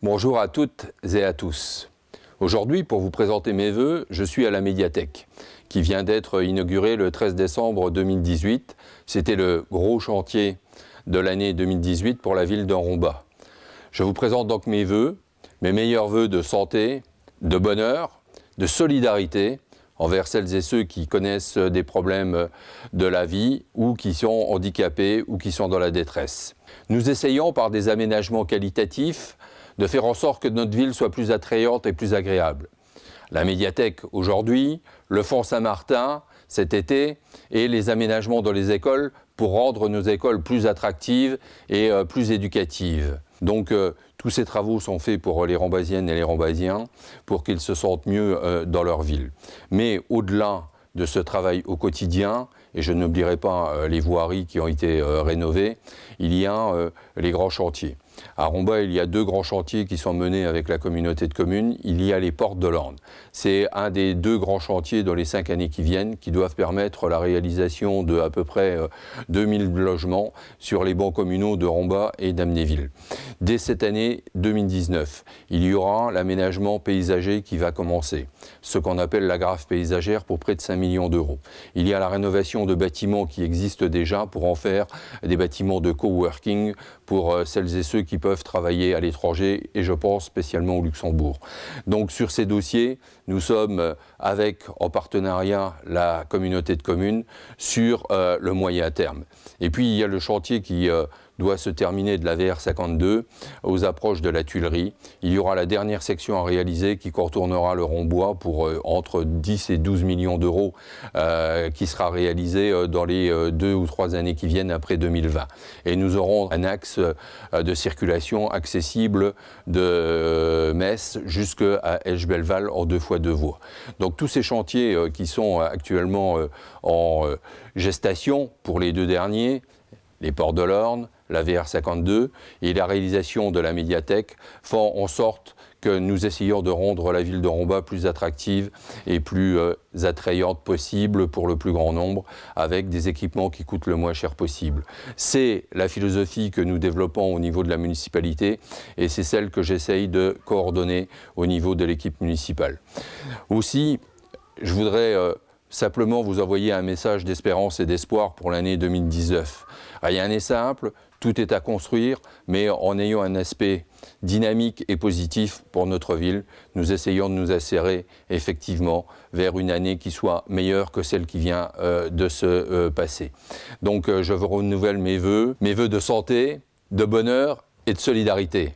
Bonjour à toutes et à tous. Aujourd'hui, pour vous présenter mes vœux, je suis à la médiathèque, qui vient d'être inaugurée le 13 décembre 2018. C'était le gros chantier de l'année 2018 pour la ville d'Enromba. Je vous présente donc mes vœux, mes meilleurs vœux de santé, de bonheur, de solidarité envers celles et ceux qui connaissent des problèmes de la vie ou qui sont handicapés ou qui sont dans la détresse. Nous essayons par des aménagements qualitatifs de faire en sorte que notre ville soit plus attrayante et plus agréable. La médiathèque aujourd'hui, le Fonds Saint-Martin cet été et les aménagements dans les écoles pour rendre nos écoles plus attractives et plus éducatives. Donc tous ces travaux sont faits pour les Rambasiennes et les Rambasiens pour qu'ils se sentent mieux dans leur ville. Mais au-delà de ce travail au quotidien, et je n'oublierai pas les voiries qui ont été rénovées, il y a les grands chantiers. À Romba, il y a deux grands chantiers qui sont menés avec la communauté de communes. Il y a les portes de l'Orne. C'est un des deux grands chantiers dans les 5 années qui viennent qui doivent permettre la réalisation de à peu près 2000 logements sur les bancs communaux de Romba et d'Amnéville. Dès cette année 2019, il y aura l'aménagement paysager qui va commencer, ce qu'on appelle l'agrafe paysagère pour près de 5 millions d'euros. Il y a la rénovation de bâtiments qui existent déjà pour en faire des bâtiments de coworking pour celles et ceux qui peuvent travailler à l'étranger et je pense spécialement au Luxembourg. Donc sur ces dossiers, nous sommes avec en partenariat la communauté de communes sur le moyen terme. Et puis il y a le chantier qui doit se terminer de la VR 52 aux approches de la Tuilerie. Il y aura la dernière section à réaliser qui contournera le Rond-Bois pour entre 10 et 12 millions d'euros qui sera réalisée dans les 2 ou 3 années qui viennent après 2020. Et nous aurons un axe de circulation accessible de Metz jusqu'à Elche-Belleval en 2x2 voies. Donc tous ces chantiers qui sont actuellement en gestation pour les deux derniers, les ports de l'Orne, la VR 52 et la réalisation de la médiathèque font en sorte que nous essayons de rendre la ville de Romba plus attractive et plus attrayante possible pour le plus grand nombre avec des équipements qui coûtent le moins cher possible. C'est la philosophie que nous développons au niveau de la municipalité et c'est celle que j'essaye de coordonner au niveau de l'équipe municipale. Aussi, je voudrais simplement vous envoyer un message d'espérance et d'espoir pour l'année 2019. Rien n'est simple, tout est à construire, mais en ayant un aspect dynamique et positif pour notre ville, nous essayons de nous insérer effectivement vers une année qui soit meilleure que celle qui vient de se passer. Donc je vous renouvelle mes vœux de santé, de bonheur et de solidarité.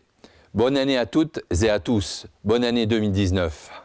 Bonne année à toutes et à tous, bonne année 2019.